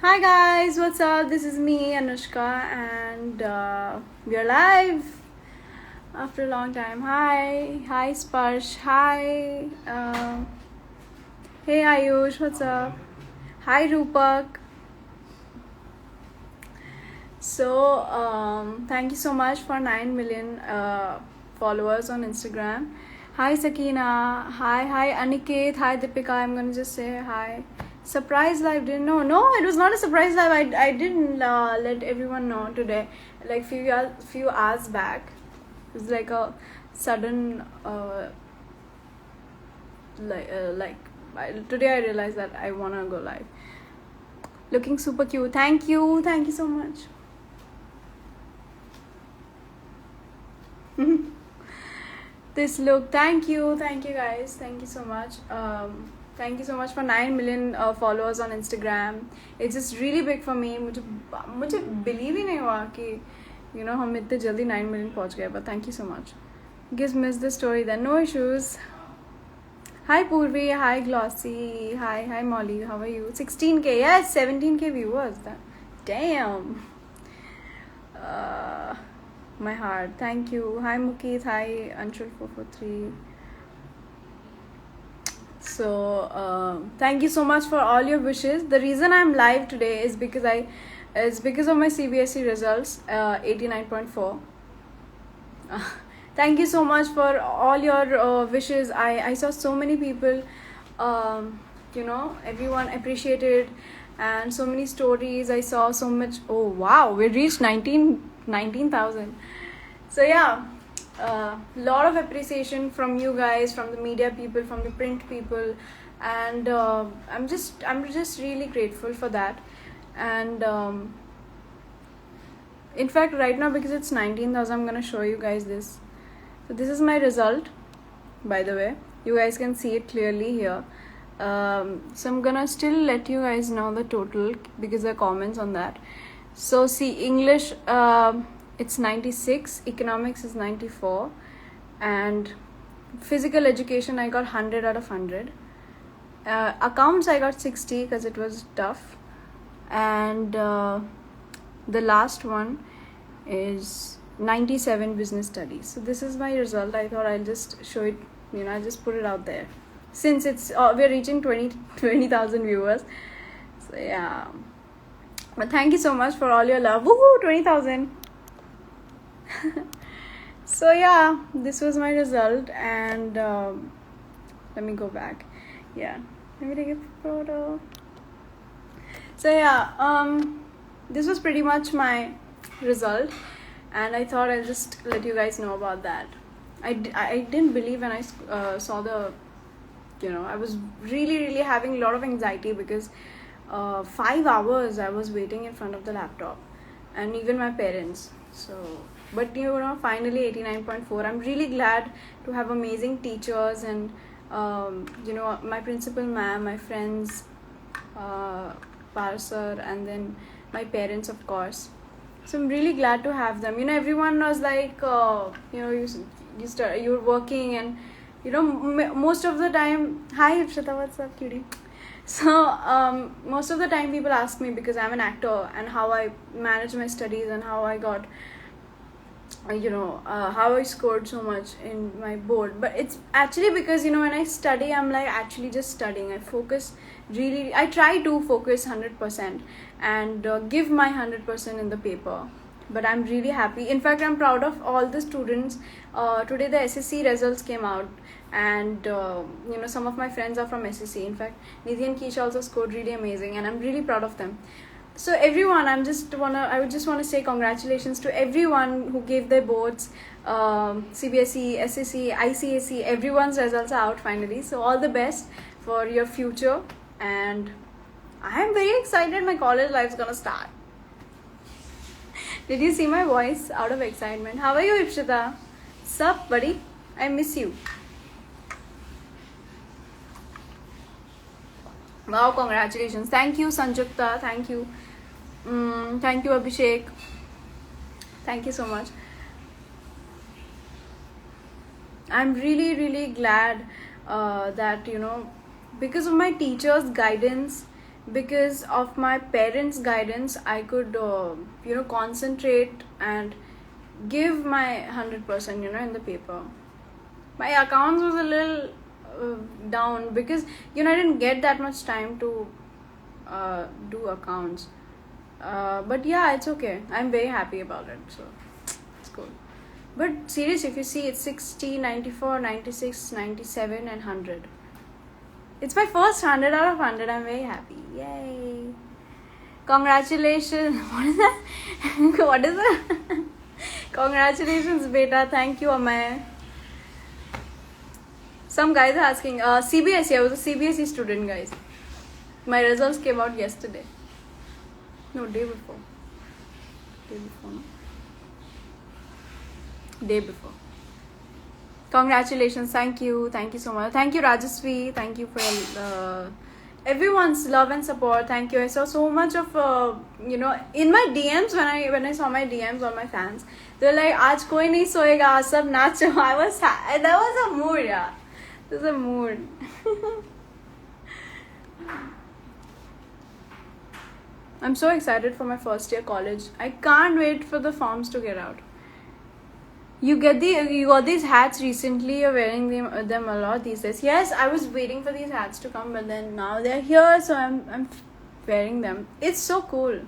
Hi guys, what's up? This is me, Anushka, and we are live after a long time. Hi, Sparsh. Hi, hey Ayush, what's up? Hi, Rupak. So, thank you so much for 9 million followers on Instagram. Hi, Sakina. Hi, Aniket. Hi, Deepika. I'm gonna just say hi. Surprise live, didn't know. No, it was not a surprise live. I didn't let everyone know today. Like few hours back, it was like a sudden today I realized that I wanna go live. Looking super cute. Thank you so much. This look, thank you guys, thank you so much. Thank you so much for 9 million followers on Instagram. It's just really big for me. मुझे believe ही नहीं हुआ कि हम इतने जल्दी 9 million पहुंच गए. But thank you so much. Guess missed the story then. No issues. Hi Purvi, hi Glossy, hi Molly, how are you? 16k, yes, 17k viewers. Damn. My heart, thank you. Hi Mukit, hi Anshul443. So thank you so much for all your wishes. The reason I'm live today is because of my CBSE results, 89.4. Thank you so much for all your wishes. I saw so many people, everyone appreciated, and so many stories. I saw so much. Oh wow, we reached 19,000. So yeah, lot of appreciation from you guys, from the media people, from the print people, and I'm just really grateful for that. And in fact, right now, because it's 19,000, I'm gonna show you guys this. So this is my result, by the way. You guys can see it clearly here. So I'm gonna still let you guys know the total because there are comments on that. So see, English, it's 96, economics is 94, and physical education I got 100 out of 100. Accounts I got 60 because it was tough, and the last one is 97, business studies. So this is my result. I thought I'll just show it, I'll just put it out there since it's we're reaching 20,000 viewers. So yeah, but thank you so much for all your love. Woohoo, 20,000. So yeah, this was my result, and let me go back. Yeah, let me take a photo. So yeah, this was pretty much my result, and I thought I'll just let you guys know about that. I didn't believe when I saw the, I was really having a lot of anxiety because 5 hours I was waiting in front of the laptop, and even my parents. So but finally 89.4. I'm really glad to have amazing teachers, and my principal ma'am, my friends, Parsar, and then my parents, of course. So I'm really glad to have them. Everyone was like, you're working, and most of the time, hi Ipshita, what's up, cutie? So most of the time people ask me, because I'm an actor, and how I manage my studies and how I got how I scored so much in my board. But it's actually because when I study, I'm like actually just studying. I try to focus 100% and give my 100% in the paper. But I'm really happy. In fact, I'm proud of all the students. Today the SSC results came out, and some of my friends are from SSC. In fact, Nidhi and Keisha also scored really amazing, and I'm really proud of them. So everyone, I would just want to say congratulations to everyone who gave their boards, CBSE, SSC, ICSE. Everyone's results are out finally. So all the best for your future, and I am very excited. My college life is gonna start. Did you see my voice out of excitement? How are you, Ipshita? Sup, buddy? I miss you. Wow, congratulations. Thank you, Sanjukta. Thank you. Thank you, Abhishek. Thank you so much. I'm really glad that because of my teachers' guidance because of my parents' guidance, I could concentrate and give my 100%, in the paper. My accounts was a little down because I didn't get that much time to do accounts. But yeah, it's okay. I'm very happy about it, so it's cool. But seriously, if you see, it's 60, 94, 96, 97 and 100. It's my first 100 out of 100. I'm very happy. Yay. Congratulations. What is that? What is that? Congratulations, beta. Thank you, Amay. Some guys are asking, CBSE. I was a CBSE student, guys. My results came out yesterday. No, day before. Day before, no? Day before. Congratulations. Thank you so much. Thank you, Rajasvi. Thank you for everyone's love and support. Thank you. I saw so much of in my DMs, when I saw my DMs on my fans, they were like, "Aaj koi nahi soega, sab nacho." That was a mood, yeah. It was a mood. I'm so excited for my first year college. I can't wait for the forms to get out. You got these hats recently. You're wearing them a lot these days. Yes, I was waiting for these hats to come, but then now they're here, so I'm wearing them. It's so cool.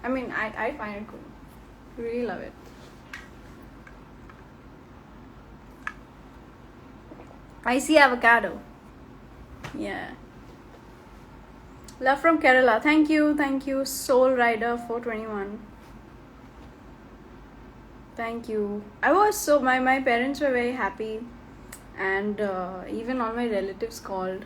I mean, I find it cool. Really love it. I see avocado. Yeah. Love from Kerala. Thank you. Soul Rider 421. Thank you. I was so my parents were very happy, and even all my relatives called.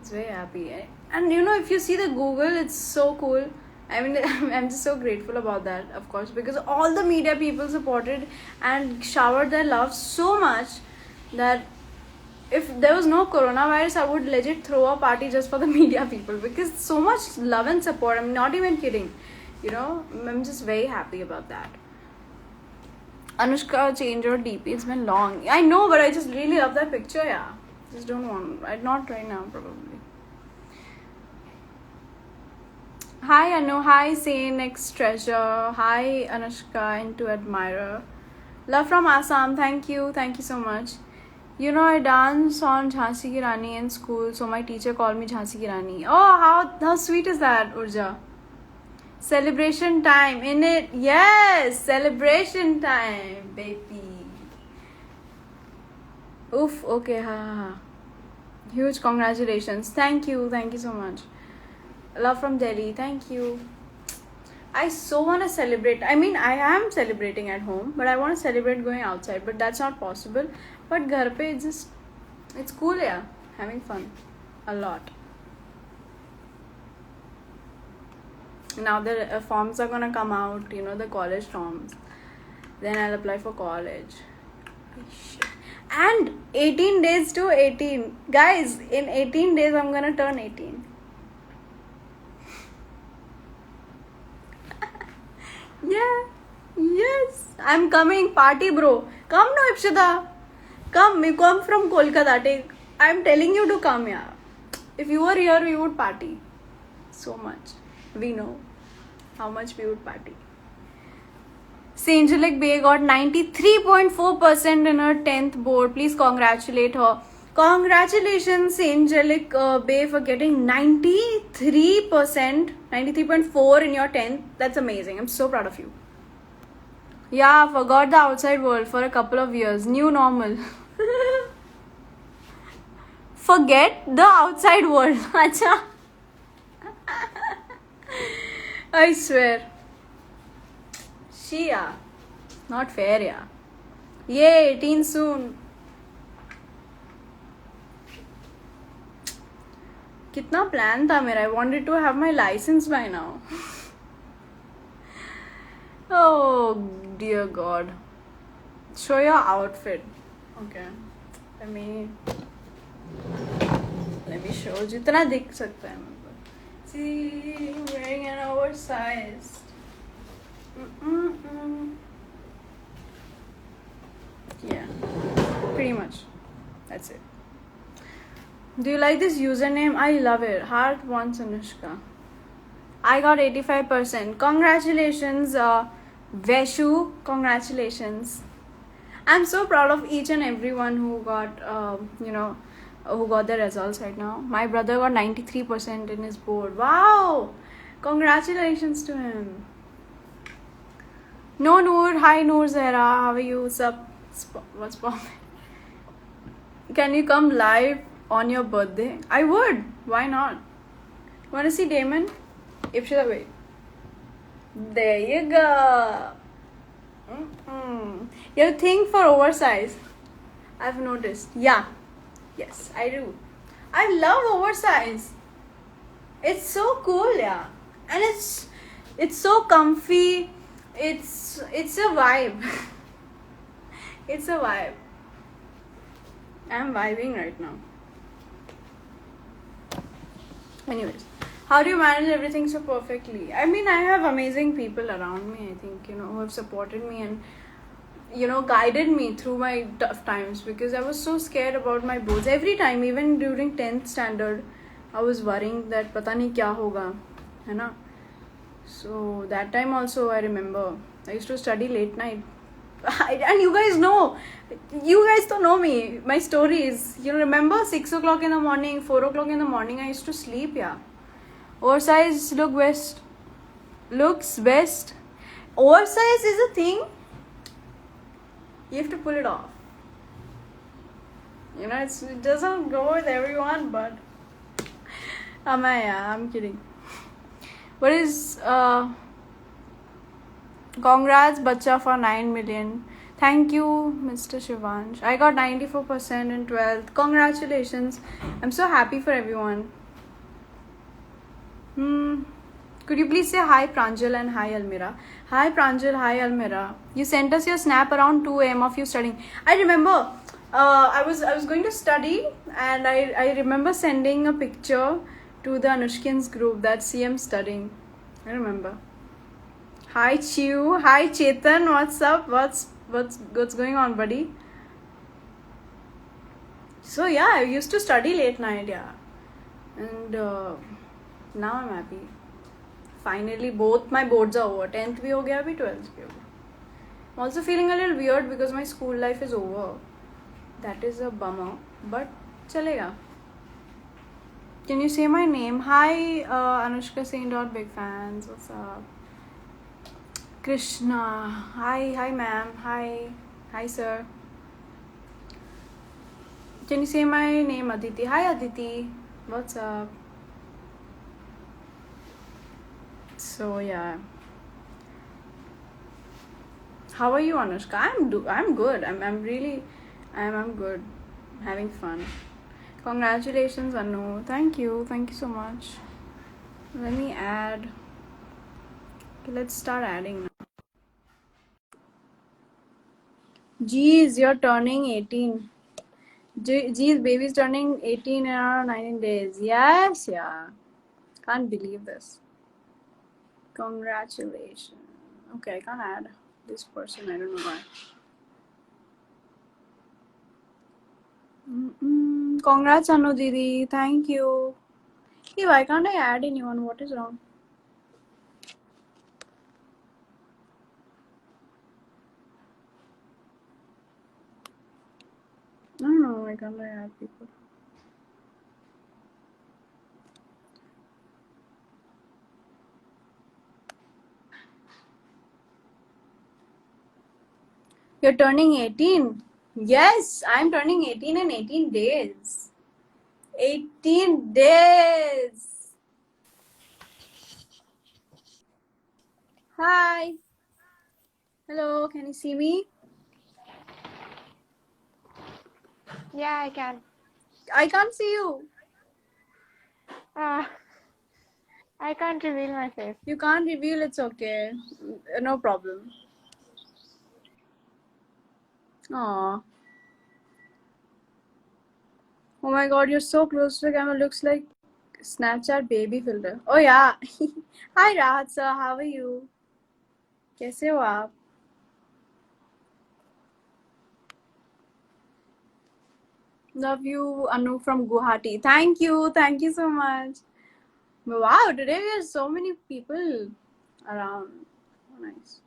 It's very happy. And if you see the Google, it's so cool. I mean, I'm just so grateful about that, of course, because all the media people supported and showered their love so much that if there was no coronavirus, I would legit throw a party just for the media people, because so much love and support. I'm not even kidding. I'm just very happy about that. Anushka changed her DP. It's been long. I know, but I just really love that picture. Yeah, just don't want. Not right now, probably. Hi Anu. Hi Sanex Treasure. Hi Anushka into Admirer. Love from Assam. Thank you so much. I dance on Jhansi Ki Rani in school, so my teacher called me Jhansi Ki Rani. Oh, how sweet is that, Urja? Celebration time, in it. Yes, celebration time, baby. Oof, okay, ha. Huge congratulations. Thank you so much. Love from Delhi. Thank you. I so want to celebrate. I mean, I am celebrating at home, but I want to celebrate going outside, but that's not possible. But ghar pe it's cool, yeah. Having fun. A lot. Now the forms are gonna come out, the college forms. Then I'll apply for college. Shit. And 18 days to 18. Guys, in 18 days I'm gonna turn 18. Yeah. Yes. I'm coming. Party, bro. Come no, Ipshita. Come. You come from Kolkata. I'm telling you to come, yeah. If you were here, we would party. So much. We know how much we would party. Angelic Bay got 93.4% in her 10th board. Please congratulate her. Congratulations, Angelic Bay, for getting 93%, 93.4 in your 10th. That's amazing. I'm so proud of you. Yeah, forgot the outside world for a couple of years. New normal. Forget the outside world. Acha. I swear. Shia. Not fair, yeah. Yay, 18 soon. कितना plan था मेरा. I wanted to have my license by now. Oh dear God. Show your outfit. Okay. Let me show. जितना दिख सकता है मेरे को. See, I'm wearing an oversized. Yeah, pretty much. That's it. Do you like this username? I love it. Heart wants Anushka. I got 85%. Congratulations, Veshu. Congratulations. I'm so proud of each and everyone who got, who got their results right now. My brother got 93% in his board. Wow! Congratulations to him. No, Noor. Hi, Noor Zehra. How are you? What's up? What's poppin'? Can you come live on your birthday? I would. Why not? Wanna see Damon? Ipshita, wait. There you go. You have a thing for oversize. I've noticed. Yeah. Yes, I do. I love oversize. It's so cool, yeah. And it's so comfy. It's a vibe. It's a vibe. I'm vibing right now. Anyways, how do you manage everything so perfectly? I mean, I have amazing people around me, I think, who have supported me and, guided me through my tough times, because I was so scared about my boards. Every time, even during 10th standard, I was worrying that pata nahi kya hoga, hai na? So that time also I remember, I used to study late night. And you guys don't know me, my stories. Remember 6 o'clock in the morning, 4 o'clock in the morning, I used to sleep, yeah. Oversize looks best. Oversize is a thing. You have to pull it off. It doesn't go with everyone, but I'm kidding. What is congrats Bacha for 9 million. Thank you, Mr. Shivansh. I got 94% in 12th. Congratulations. I'm so happy for everyone. Could you please say hi Pranjal and hi Almira? Hi Pranjal, hi Almira. You sent us your snap around 2 a.m. of you studying. I remember I was going to study, and I remember sending a picture to the Anushkins group that CM studying. I remember. Hi Chiu. Hi Chetan. What's up? What's going on, buddy? So yeah, I used to study late night, yeah. And now I'm happy. Finally, both my boards are over. 10th bhi ho gaya, abhi 12th bhi ho gaya. I'm also feeling a little weird because my school life is over. That is a bummer, but chalega. Can you say my name? Hi, Anushka Sain. Big fans. What's up? Krishna. Hi, ma'am. Hi, sir. Can you say my name, Aditi? Hi, Aditi. What's up? So yeah. How are you, Anushka? I'm good. I'm good. Having fun. Congratulations, Anu. Thank you so much. Let me add. Okay, let's start adding now. Geez, you're turning 18. Geez, baby's turning 18 in around 19 days. Yes, yeah. Can't believe this. Congratulations. Okay, I can't add this person. I don't know why. Congrats, Anu Didi. Thank you. Hey, why can't I add anyone? What is wrong? I don't know. Why can't I add people? You're turning 18? Yes, I'm turning 18 in 18 days. 18 days. Hi. Hello, can you see me? Yeah, I can. I can't see you. I can't reveal my face. You can't reveal, it's okay. No problem. Aww. Oh my god, you're so close to the camera. Looks like Snapchat baby filter. Oh yeah. Hi Rahat sir, how are you? कैसे हो आप? Love you, Anu from Guwahati. Thank you. Thank you so much. Wow, today we have so many people around. Oh, nice.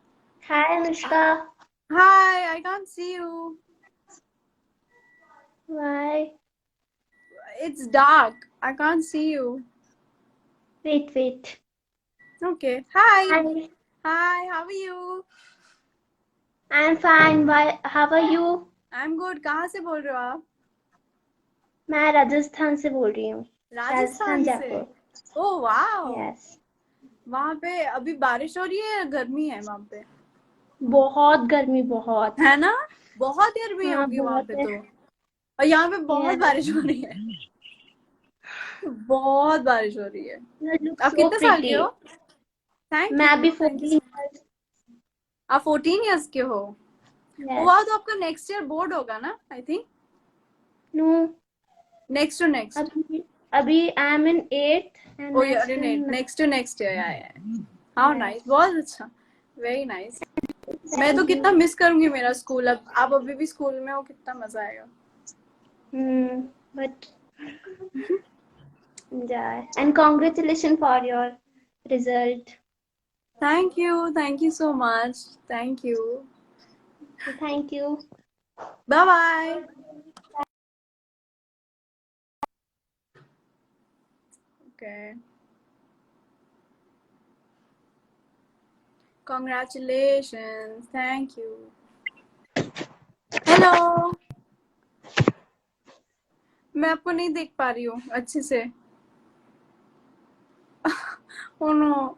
Hi, Anushka. Hi, I can't see you. Why? It's dark. I can't see you. Wait. Okay. Hi. Hi. Hi, how are you? I'm fine. Why? How are you? I'm good. कहाँ से बोल रहे हो आप? मैं राजस्थान से बोल रही हूँ. राजस्थान राजस्थान से. जयपुर. Oh wow. Yes. वहाँ पे अभी बारिश हो रही है या गर्मी है वहाँ पे? बहुत गर्मी बहुत. है ना? बहुत गर्मी हाँ होगी वहाँ बहुत पे है. तो. और यहाँ पे बहुत Yes. बारिश हो रही है. बहुत बारिश हो रही है. You look आप so कितने साल के pretty. हो? Thank मैं you. अभी Thank you 14 so much. आप 14 इयर्स के हो? Yes. वाह, तो आपका नेक्स्ट ईयर बोर्ड होगा ना? I think No. Next to next. अभी I am in 8th and ओ next यार in next to next year. How nice. बहुत अच्छा. Very nice. मैं तो कितना मिस करूंगी मेरा स्कूल. अब आप अभी भी स्कूल में हो, कितना मजा आएगा. But yeah. And congratulations for your result. Thank you so much. Thank you. Thank you. Bye bye. Okay. Congratulations. Thank you. Hello. मैं आपको नहीं देख पा रही हूँ अच्छे से. Oh no.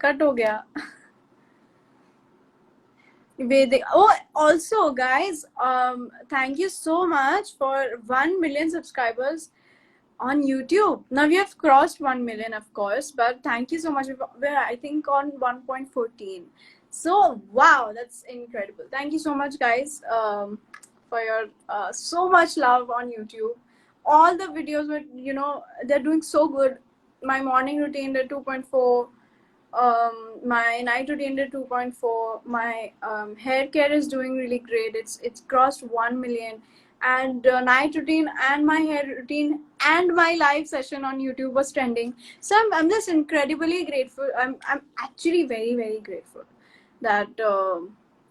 कट हो गया. Vedic. Oh, also, guys, thank you so much for 1 million subscribers on YouTube. Now we have crossed 1 million, of course, but thank you so much. We're, I think, on 1.14. So, wow, that's incredible. Thank you so much, guys, for your so much love on YouTube. All the videos were, they're doing so good. My morning routine, the 2.4. My night routine did 2.4. My hair care is doing really great. It's crossed 1 million. And night routine and my hair routine and my live session on YouTube was trending. So I'm just incredibly grateful. I'm actually very, very grateful that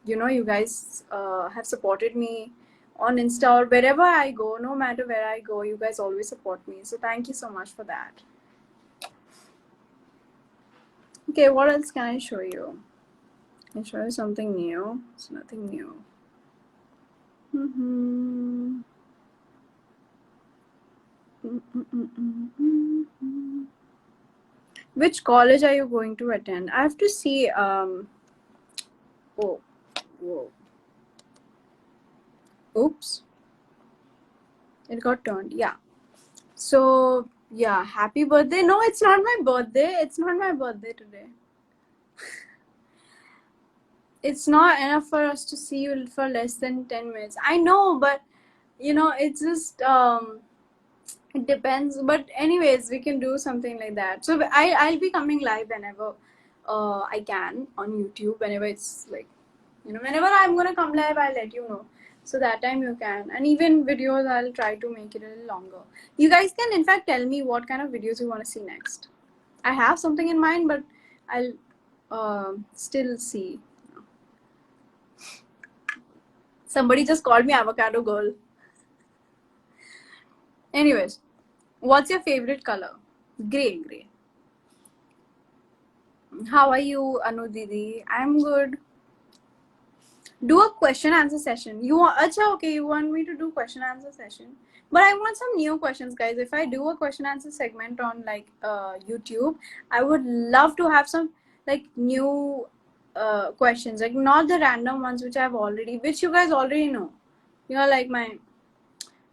you guys have supported me on Insta or wherever I go. No matter where I go, you guys always support me. So thank you so much for that. Okay, what else can I show you? Can I show you something new? It's nothing new. Which college are you going to attend? I have to see. Oh, whoa. Oops. It got turned. Yeah. So, yeah, happy birthday. No, it's not my birthday. It's not my birthday today. It's not enough for us to see you for less than 10 minutes. I know, but it's just it depends. But anyways, we can do something like that. So I'll be coming live whenever I can on YouTube. Whenever it's like, whenever I'm gonna come live, I'll let you know. So that time you can. And even videos, I'll try to make it a little longer. You guys can in fact tell me what kind of videos you want to see next. I have something in mind, but I'll still see. Somebody just called me avocado girl. Anyways, what's your favorite color? Gray. How are you, Anu Didi? I'm good. Do a question answer session. You want me to do question answer session? But I want some new questions, guys. If I do a question answer segment on like YouTube, I would love to have some like new questions, like not the random ones which you guys already know.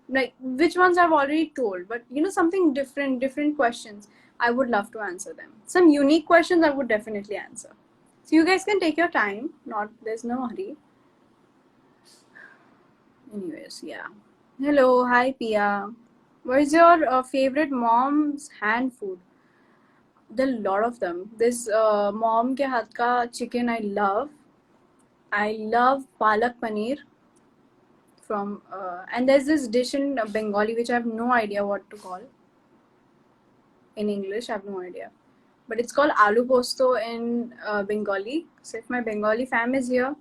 Like which ones I've already told, but something different questions. I would love to answer them. Some unique questions I would definitely answer. So you guys can take your time. There's no hurry. Anyways, yeah. Hello, hi Pia. What is your favorite mom's hand food? There are a lot of them. This mom ke hath ka chicken I love. I love palak paneer. from and there's this dish in Bengali which I have no idea what to call in English. I have no idea, but it's called aloo posto in Bengali. So if my Bengali fam is here,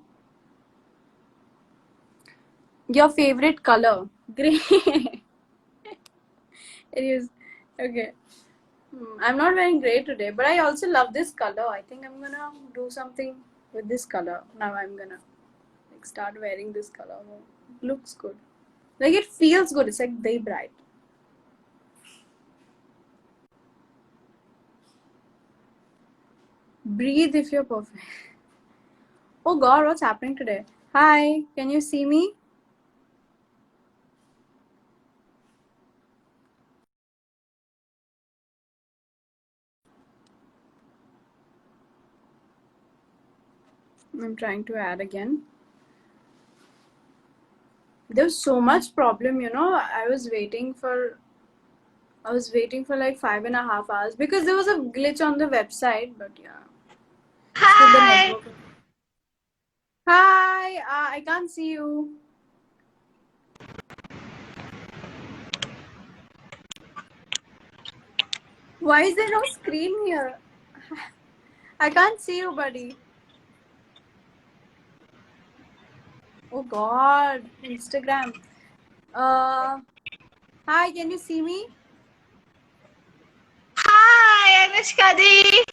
your favorite color, grey. It is okay. I'm not wearing grey today, but I also love this color. I think I'm gonna do something with this color. Now I'm gonna like start wearing this color. It looks good. Like it feels good. It's like very bright. Breathe if you're perfect. Oh God, what's happening today? Hi, can you see me? I'm trying to add again. There's so much problem, you know. I was waiting for like 5.5 hours because there was a glitch on the website, but yeah. Still the Hi. network. Hi, I can't see you. Why is there no screen here? I can't see you, buddy. Oh God, Instagram. Hi, can you see me? Hi, Anushka Di.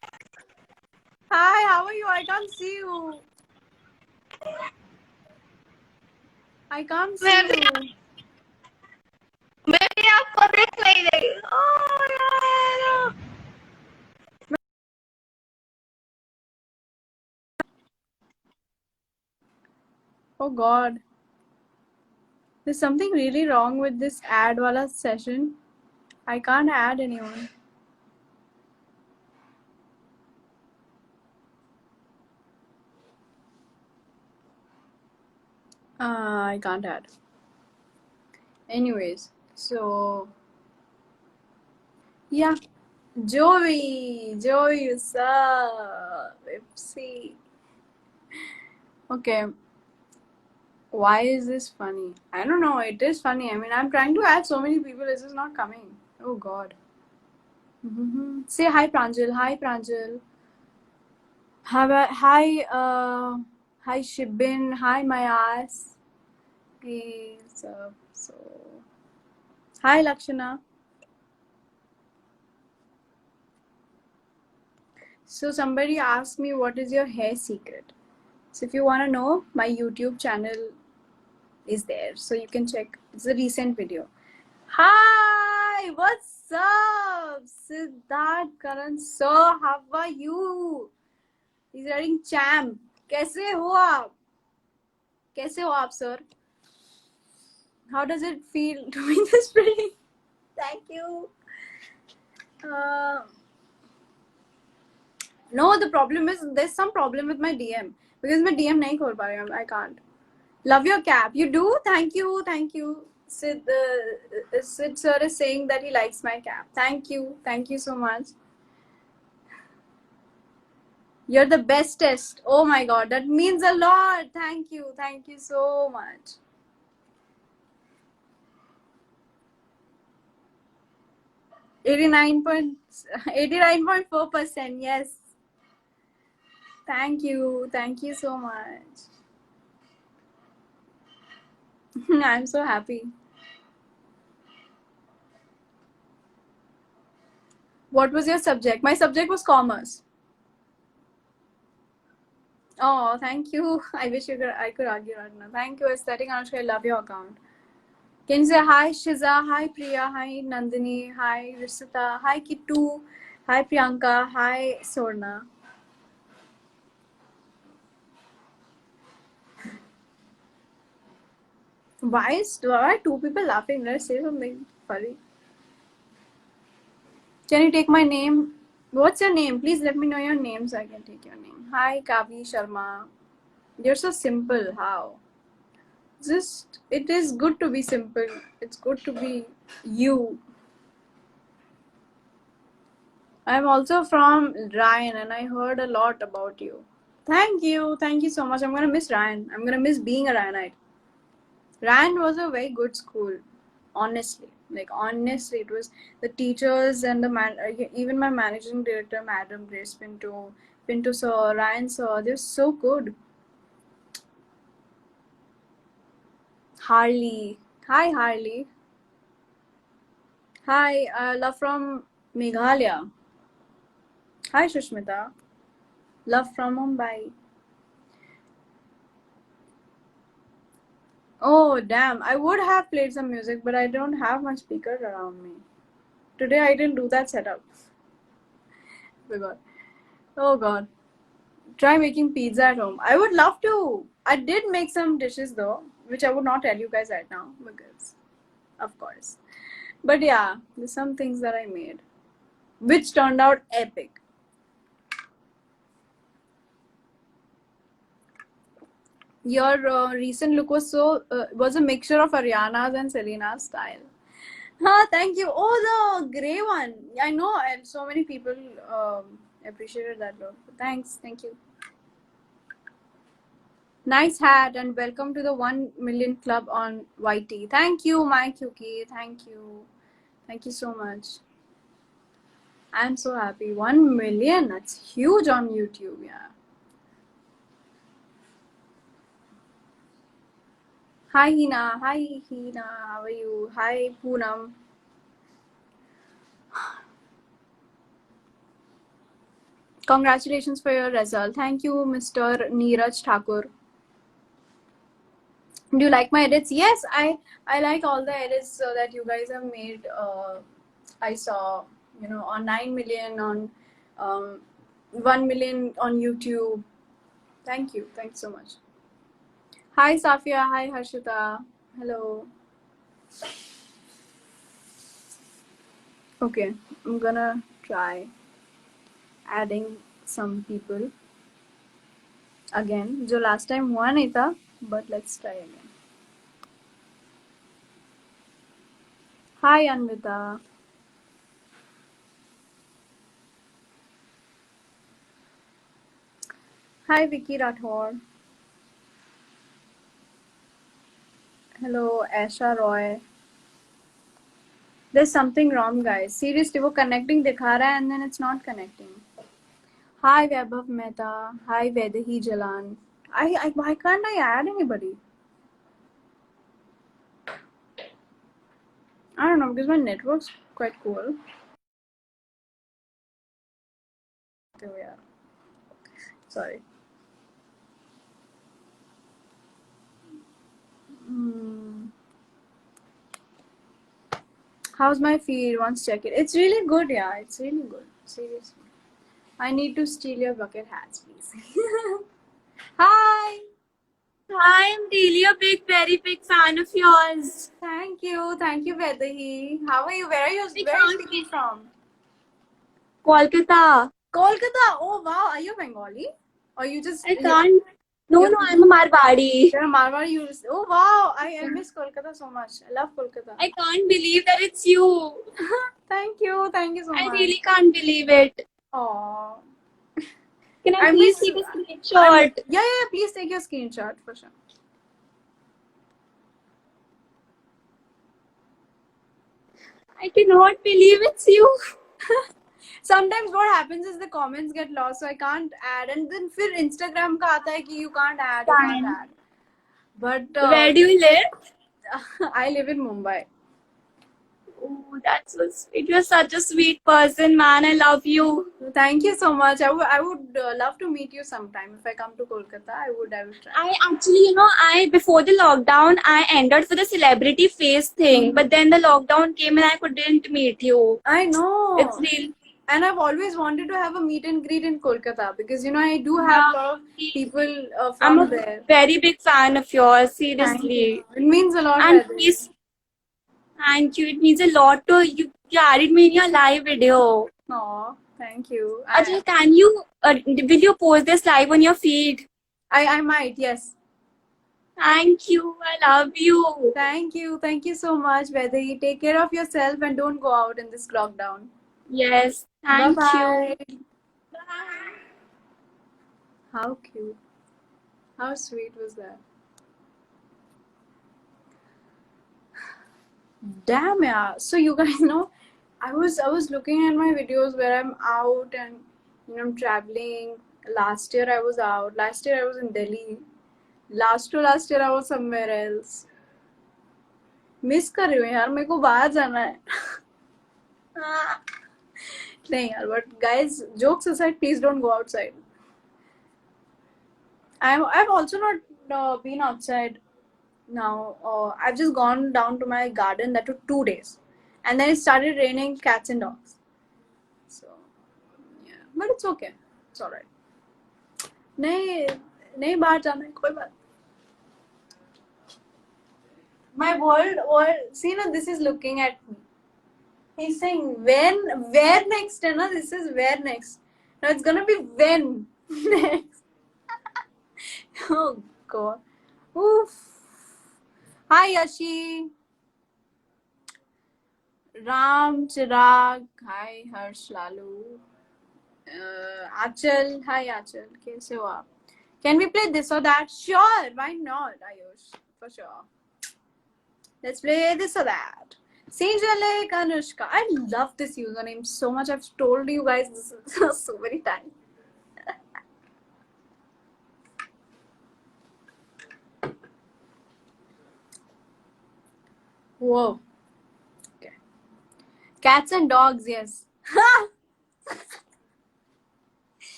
Hi, how are you? I can't see you. I can't see you. मैं भी आपको देख नहीं रही. Oh यार. Oh God. There's something really wrong with this ad wala session. I can't add anyone. I can't add. Anyways, so yeah. Joey, what's up? Ipsy. Okay. Why is this funny? I don't know. It is funny. I mean, I'm trying to add so many people. It's just not coming. Oh God. Say hi, Pranjal. Hi, Pranjal. Hi, Shibin. Hi, my ass. Hey, what's up? So, hi, Lakshana. So, somebody asked me, what is your hair secret? So, if you want to know, my YouTube channel is there. So, you can check. It's a recent video. Hi, what's up? Siddharth Karan. So, how are you? He's writing champ. कैसे हो आप? कैसे हो आप, sir? How does it feel doing this pretty? Thank you. No, the problem is there's some problem with my DM because my DM nahi khol pa rahi. I can't. Love your cap. You do? Thank you. Thank you. Sid sir is saying that he likes my cap. Thank you. Thank you so much. You're the bestest. Oh my God, that means a lot. Thank you. Thank you so much. 89.4%. Yes. Thank you. Thank you so much. I'm so happy. What was your subject? My subject was commerce. Oh, thank you. I wish I could argue right now. Thank you, Aesthetic Anushka. I love your account. Can you say hi, Shiza? Hi, Priya. Hi, Nandini. Hi, Rishita. Hi, Kittu. Hi, Priyanka. Hi, Sorna. Why two people laughing? Let's say something funny. Can you take my name? What's your name? Please let me know your name so I can take your name. Hi, Kavi Sharma. You're so simple. How? Just, it is good to be simple. It's good to be you. I'm also from Ryan and I heard a lot about you. Thank you. Thank you so much. I'm gonna miss Ryan. I'm gonna miss being a Ryanite. Rand was a very good school, honestly. Like honestly, it was the teachers and the even my managing director, Madam Grace Pinto, Pinto sir, Ryan sir, they're so good. Harley, hi Harley, hi, love from Meghalaya. Hi Shushmita, love from Mumbai. Oh damn, I would have played some music, but I don't have my speakers around me. Today I didn't do that setup. Forgot. Oh god. Try making pizza at home. I would love to. I did make some dishes though, which I would not tell you guys right now because, of course. But yeah, there's some things that I made, which turned out epic. Your recent look was a mixture of Ariana's and Selena's style. Thank you. Oh, the gray one. I know, and so many people appreciated that look. Thanks. Thank you. Nice hat, and welcome to the 1 million club on YT. Thank you, my Yuki. Thank you. Thank you so much. I'm so happy. 1 million. That's huge on YouTube. Yeah. Hi, Hina. Hi, Hina. How are you? Hi, Poonam. Congratulations for your result. Thank you, Mr. Neeraj Thakur. Do you like my edits? Yes, I like all the edits that you guys have made. I saw, on 9 million, on 1 million on YouTube. Thank you. Thanks so much. Hi, Safia. Hi, Harshita. Hello. Okay, I'm gonna try adding some people again. जो last time हुआ नहीं था, but let's try again. Hi, Anvita. Hi, Vicky Rathore. Hello, Aisha Roy. There's something wrong, guys. Seriously, वो connecting दिखा रहा है and then it's not connecting. Hi, Vaibhav Mehta. Hi, Vedahi Jalan. Why can't I add anybody? I don't know, because my network's quite cool. There we are. Sorry. How's my feed? Once check it. It's really good, yeah. It's really good. Seriously. I need to steal your bucket hats, please. Hi. Hi, I'm really a very big fan of yours. Thank you. Thank you, Vedahi. How are you? Where are you speaking from? Kolkata. Kolkata. Oh wow. Are you Bengali? Or you just I can't. No, I'm a Marwadi. You're a Marwari. Oh wow. I miss Kolkata so much. I love Kolkata. I can't believe that it's you. Thank you. Thank you so I much. really can't believe it. Aww. Can I please take a screenshot? Yeah. Please take your screenshot for sure. I cannot believe it's you. Sometimes what happens is the comments get lost, so I can't add, and then फिर Instagram का आता है कि you can't add, you can't add. But Where do you live? I live in Mumbai. Oh, that's so sweet. You're such a sweet person, man. I love you. Thank you so much. I would love to meet you sometime. If I come to Kolkata, I will try. I actually, before the lockdown, I entered for the celebrity face thing, but then the lockdown came and I couldn't meet you. I know. It's real. And I've always wanted to have a meet and greet in Kolkata because I do have a lot of people from there. I'm a very big fan of yours, seriously. It means a lot. And please, thank you. It means a lot to you. You added me in your live video. Aw, thank you. Ajay, can you, will you post this live on your feed? I might, yes. Thank you. I love you. Thank you. Thank you so much, Vedahi. Take care of yourself and don't go out in this lockdown. Yes. Thank Bye-bye. you. Bye. How cute. How sweet was that? Damn, yeah. So you guys know, I was looking at my videos where I'm out and I'm traveling. Last year I was out. Last year I was in Delhi. Last to last year I was somewhere else. Miss कर रही हूँ यार, मेरे को बाहर जाना है. नहीं यार, but guys, jokes aside, please don't go outside. I've also not been outside now. I've just gone down to my garden. That took 2 days, and then it started raining cats and dogs. So yeah, but it's okay. It's alright. नहीं नहीं बाहर जाना है, कोई बात. My world. See now, this is looking at me. He's saying where next, and this is where next. Now it's gonna be when next. Oh god. Oof. Hi Yashi. Ram Chirag. Hi Harsh Lalu. Achal. Hi Achal. कैसे हो आप? Can we play this or that? Sure. Why not, Ayush? For sure. Let's play this or that. Sejale Anushka. I love this username so much. I've told you guys this so many times. Whoa. Okay. Cats and dogs, yes.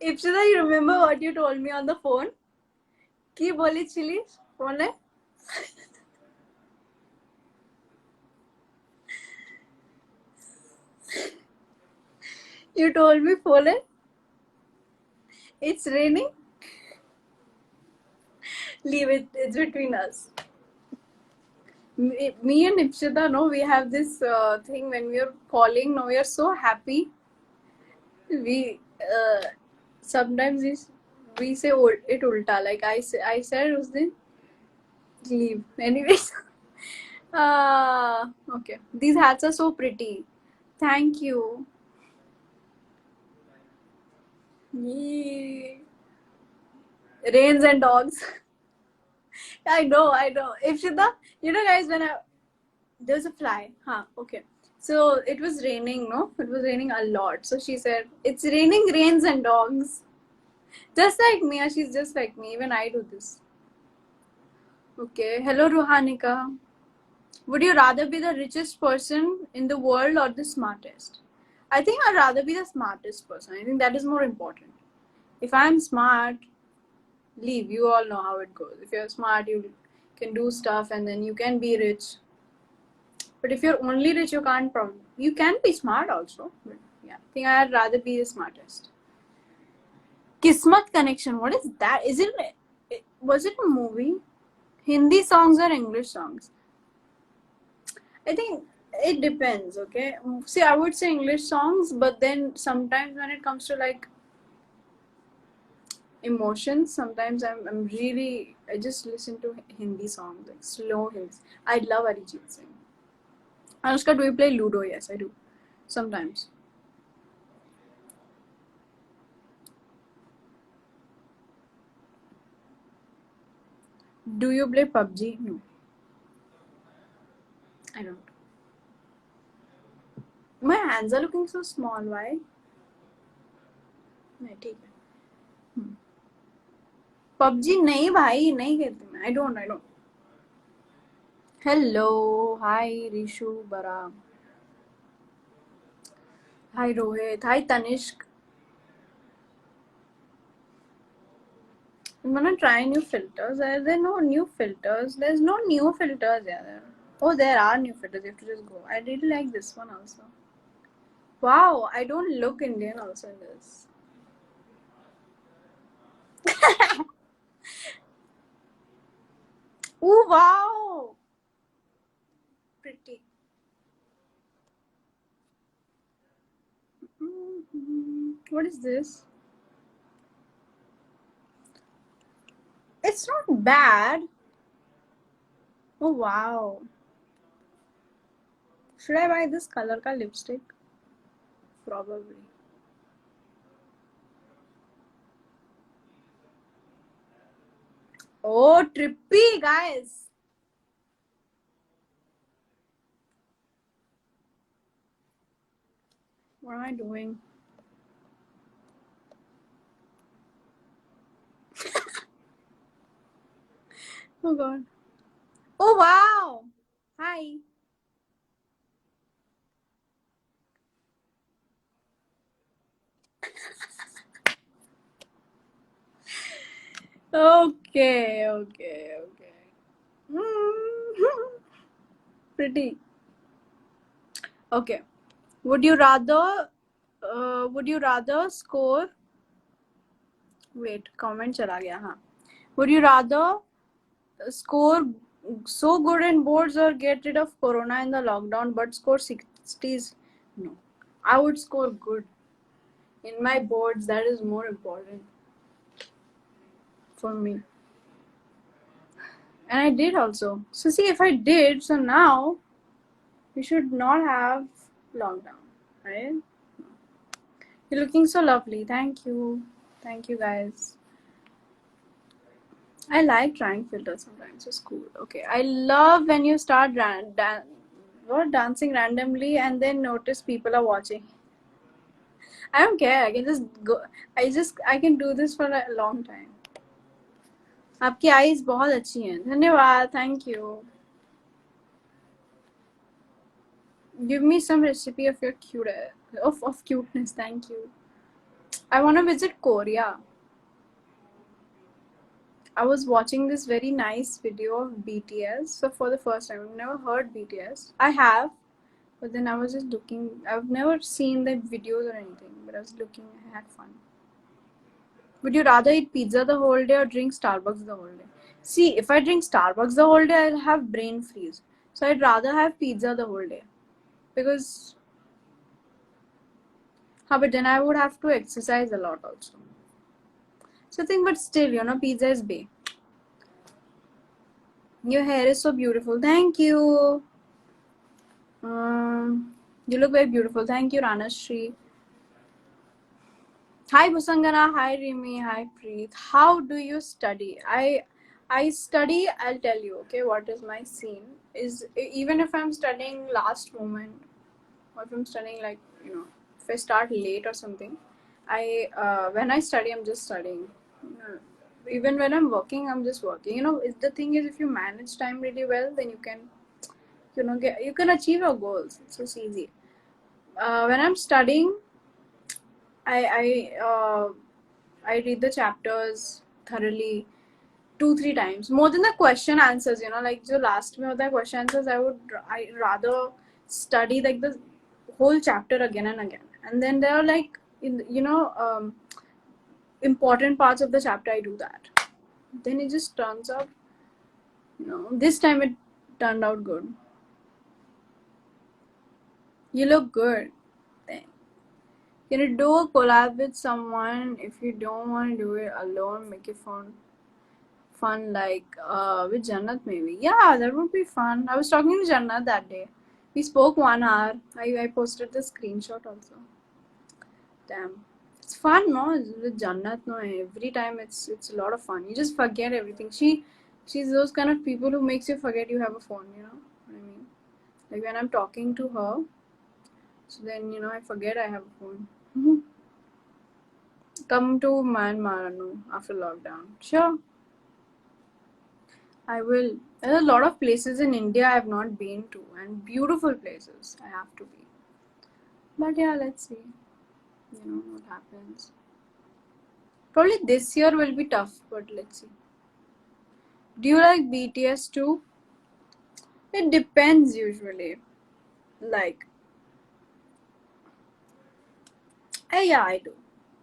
Ipshita, you remember what you told me on the phone? Ki boli chili? Phone hai? You told me phone hai? It's raining? Leave it. It's between us. Me and Ipshita, no, we have this thing when we are calling. No, we are so happy. We sometimes we say it ulta. Like I said, us din leave. Anyways, okay. These hats are so pretty. Thank you. Yee. Rains and dogs. I know. Ipshita, guys, there's a fly. Huh, okay. So it was raining, no? It was raining a lot. So she said, it's raining, rains, and dogs. Just like Mia, she's just like me. Even I do this. Okay. Hello, Ruhanika. Would you rather be the richest person in the world or the smartest? I think I'd rather be the smartest person. I think that is more important. If I'm smart, leave. You all know how it goes. If you're smart, you can do stuff and then you can be rich. But if you're only rich, you can't probably. You can be smart also. But yeah, I think I'd rather be the smartest. Kismat Connection. What is that? Is it? Was it a movie? Hindi songs or English songs? I think it depends. Okay. See, I would say English songs, but then sometimes when it comes to like emotions, sometimes I'm really I just listen to Hindi songs like slow hymns. I love Arijit Singh. Anushka, do you play Ludo? Yes, I do. Sometimes. Do you play PUBG? No. I don't. My hands are looking so small. Why? नहीं ठीक है. PUBG नहीं भाई नहीं खेलती मैं. I don't. Hello, hi Rishu Bara. Hi Rohit. Hi Tanishk. I'm gonna try new filters. Are there no new filters? There's no new filters, yeah. Oh, there are new filters. You have to just go. I really like this one also. Wow, I don't look Indian also in this. Oh, wow. Pretty. What is this? It's not bad. Oh, wow. Should I buy this color ka lipstick? Probably. Oh, trippy, guys. What am I doing? Oh god. Oh wow. Hi. Okay, okay, okay. Pretty. Okay. Would you rather score, wait, comment chala gaya, हाँ. Would you rather score so good in boards or get rid of corona in the lockdown but score 60s? No. I would score good in my boards. That is more important for me. And I did also. So see, if I did, so now we should not have lockdown, right? You're looking so lovely. Thank you. Thank you, guys. I like trying filters sometimes. It's cool. Okay. I love when you start dancing randomly and then notice people are watching. I don't care. I can just go. I can do this for a long time. आपकी eyes बहुत अच्छी हैं. धन्यवाद. Thank you. Give me some recipe of your of cuteness. Thank you. I want to visit Korea. I was watching this very nice video of BTS. So for the first time, I've never heard BTS. I have, but then I was just looking. I've never seen the videos or anything, but I was looking. I had fun. Would you rather eat pizza the whole day or drink Starbucks the whole day? See, if I drink Starbucks the whole day, I'll have brain freeze. So I'd rather have pizza the whole day. Because, but then I would have to exercise a lot also. So think, but still, pizza is bae. Your hair is so beautiful. Thank you. You look very beautiful. Thank you, Ranashri. Hi, Busangana. Hi, Rimi. Hi, Preet. How do you study? I study. I'll tell you. Okay, what is my scene? Is even if I'm studying last moment, or if I'm studying if I start late or something, when I study, I'm just studying. Even when I'm working, I'm just working. The thing is, if you manage time really well, then you can, you can achieve your goals. It's just easy. When I'm studying, I read the chapters thoroughly 2-3 times more than the question answers. Like the last में होता है question answers, I rather study like the whole chapter again and again, and then there are like important parts of the chapter. I do that, then it just turns out, this time it turned out good. You look good. Can you do a collab with someone? If you don't want to do it alone, make it fun like with Jannat maybe. Yeah, that would be fun. I was talking to Jannat that day. We spoke 1 hour. I posted the screenshot also. Damn. It's fun, no? With Jannat, no? Every time it's a lot of fun. You just forget everything. She's those kind of people who makes you forget you have a phone, you know what I mean? Like when I'm talking to her, so then I forget I have a phone. Come to Myanmar, Anu, after lockdown. Sure. I will. There's a lot of places in India I have not been to, and beautiful places I have to be. But yeah, let's see. What happens. Probably this year will be tough, but let's see. Do you like BTS too? It depends usually. Like, yeah, I do.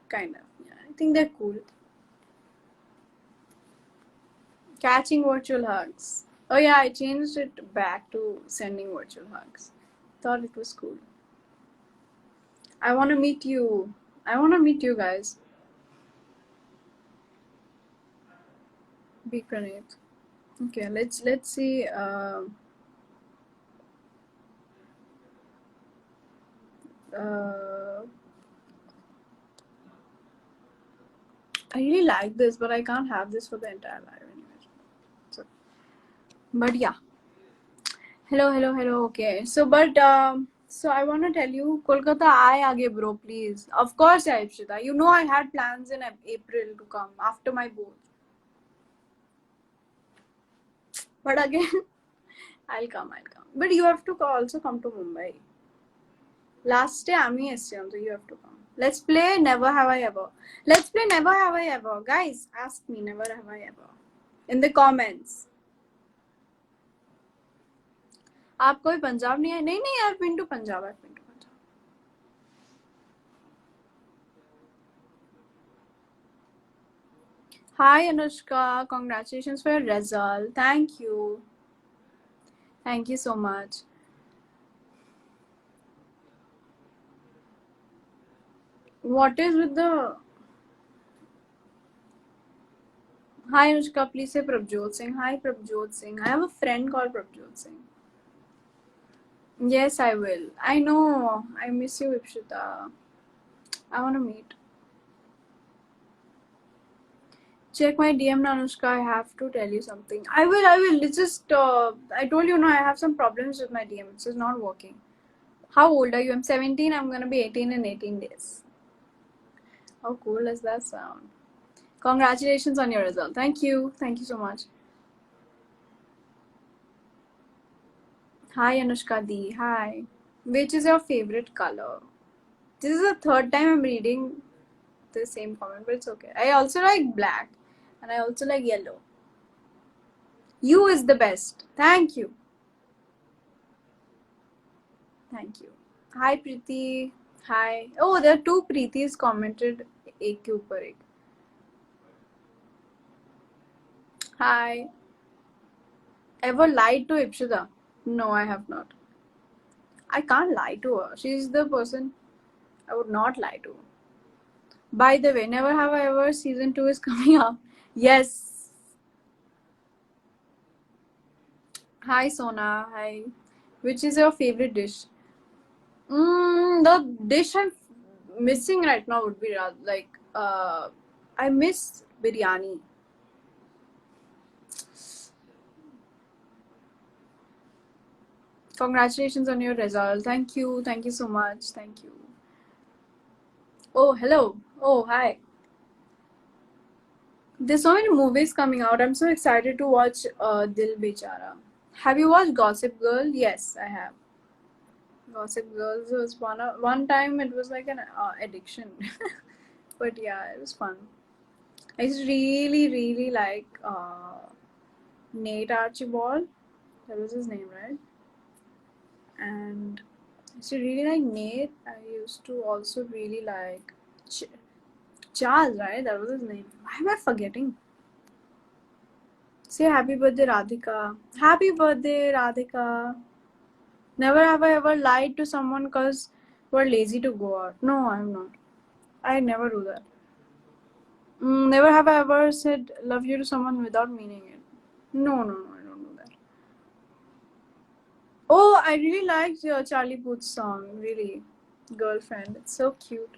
Kind of. Yeah, I think they're cool. Catching virtual hugs. Oh yeah, I changed it back to sending virtual hugs. Thought it was cool. I want to meet you. I want to meet you guys. Be Pranit. Okay, let's see. I really like this, but I can't have this for the entire live anyway. But yeah. Hello. Okay. So, but So I want to tell you, Kolkata, I aage bro, please. Of course, Aipshita. You know I had plans in April to come after my board. But again, I'll come. But you have to also come to Mumbai. Last day, I'm so you have to come. Let's play Never Have I Ever. Let's play Never Have I Ever. Guys, ask me Never Have I Ever. In the comments. आप कोई पंजाब नहीं है? नहीं, I've been to Punjab. Hi Anushka, congratulations for your result. Thank you. Thank you so much. What is with the... Hi Anushka, please say Prabjot Singh. Hi Prabjot Singh. I have a friend called Prabjot Singh. Yes, I will. I know. I miss you, Ipshita. I want to meet. Check my DM, Anushka. I have to tell you something. I will. It's just, I told you, I have some problems with my DM. It's just not working. How old are you? I'm 17. I'm going to be 18 in 18 days. How cool does that sound? Congratulations on your result. Thank you. Thank you so much. Hi, Anushka Di. Hi. Which is your favorite color? This is the third time I'm reading the same comment, but it's okay. I also like black and I also like yellow. You is the best. Thank you. Thank you. Hi, Preeti. Hi. Oh, there are two Preetis commented. एक के ऊपर एक. Hi. Ever lied to Ipshita? No, I have not. I can't lie to her. She's the person I would not lie to. By the way, Never Have I Ever season 2 is coming up. Yes. Hi, Sona. Hi. Which is your favorite dish? The dish I'm missing right now would be like, I miss biryani. Congratulations on your result. Thank you. Thank you so much. Thank you. Oh, hello. Oh, hi. There's so many movies coming out. I'm so excited to watch Dil Bechara. Have you watched Gossip Girl? Yes, I have. Gossip Girls was one time it was like an addiction. But yeah, it was fun. I just really like Nate Archibald. That was his name, right? And I used to really like Nate. I used to also really like Charles, right? That was his name. Why am I forgetting? Say happy birthday, Radhika. Happy birthday, Radhika. Never have I ever lied to someone because we're lazy to go out. No, I'm not. I never do that. Never have I ever said love you to someone without meaning it. No, I don't do that. Oh, I really liked Charlie Puth's song. Really, Girlfriend. It's so cute.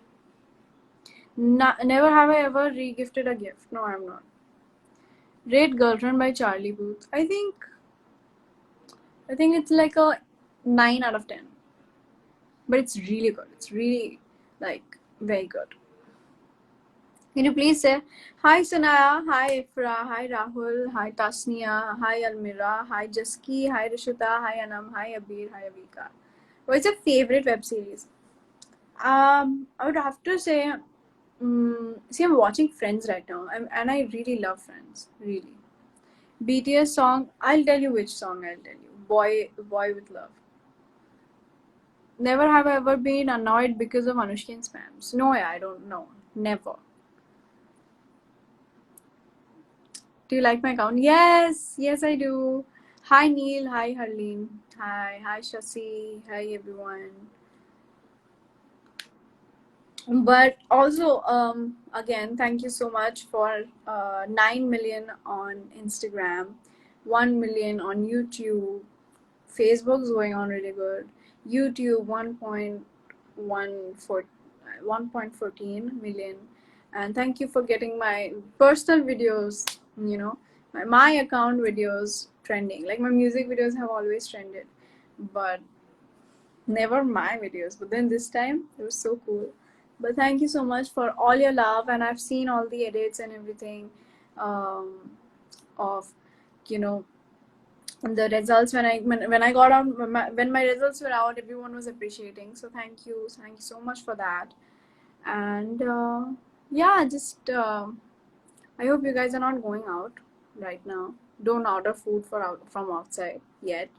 Never have I ever re-gifted a gift. No, I'm not. Rate Girlfriend by Charlie Puth. I think it's like a 9 out of 10. But it's really good. It's really like very good. Can you please say hi Sanaya, hi Ifra, hi Rahul, hi Tasnia, hi Almira, hi Jaski, hi Rishita, hi Anam, hi Abir, hi Avika. What's your favorite web series? I would have to say, see, I'm watching Friends right now, and I really love Friends. Really, BTS song. I'll tell you which song. I'll tell you. Boy with Love. Never have I ever been annoyed because of Anushka spams. No, I don't know. Never. Do you like my account? Yes, I do. Hi Neil, hi Harleen, hi Shasi, hi everyone. But also, again, thank you so much for 9 million on Instagram, 1 million on YouTube. Facebook's going on really good. YouTube 1.14 million. And thank you for getting my personal videos, my account videos trending. Like my music videos have always trended. But Never my videos, but then this time it was so cool. But thank you so much for all your love, and I've seen all the edits and everything, of, you know, the results when I got on when my results were out. Everyone was appreciating, so thank you so much for that. And yeah, just I hope you guys are not going out right now. Don't order food from outside yet.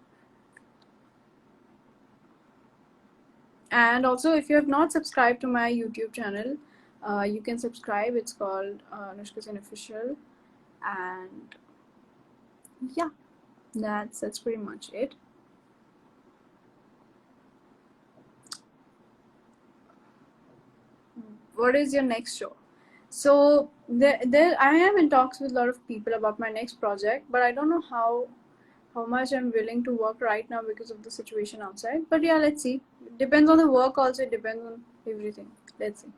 And also, if you have not subscribed to my YouTube channel, you can subscribe. It's called Anushka Sen Official. And yeah, that's pretty much it. What is your next show? So there I am in talks with a lot of people about my next project, but I don't know how much I'm willing to work right now because of the situation outside. But yeah, let's see. It depends on the work also. It depends on everything. Let's see.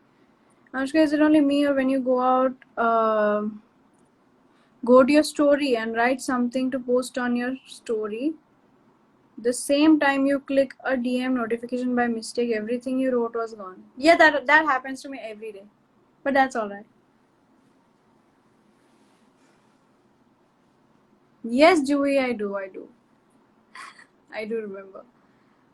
Anushka, is it only me, or when you go out, go to your story and write something to post on your story, the same time you click a DM notification by mistake, everything you wrote was gone? Yeah, that happens to me every day, but that's all right. Yes, Joey, I do. I do remember.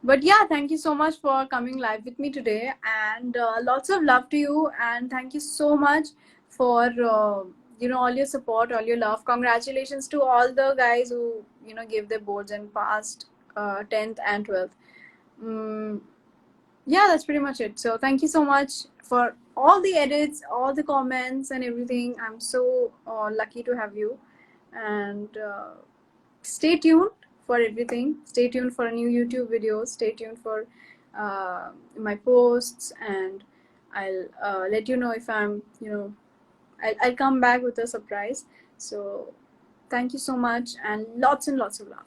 But yeah, thank you so much for coming live with me today, and lots of love to you, and thank you so much for all your support, all your love. Congratulations to all the guys who gave their boards and passed 10th and 12th. mm, yeah, that's pretty much it. So thank you so much for all the edits, all the comments and everything. I'm so lucky to have you, and stay tuned for everything. Stay tuned for a new YouTube videos. Stay tuned for my posts, and I'll let you know if I'll come back with a surprise. So thank you so much, and lots of love.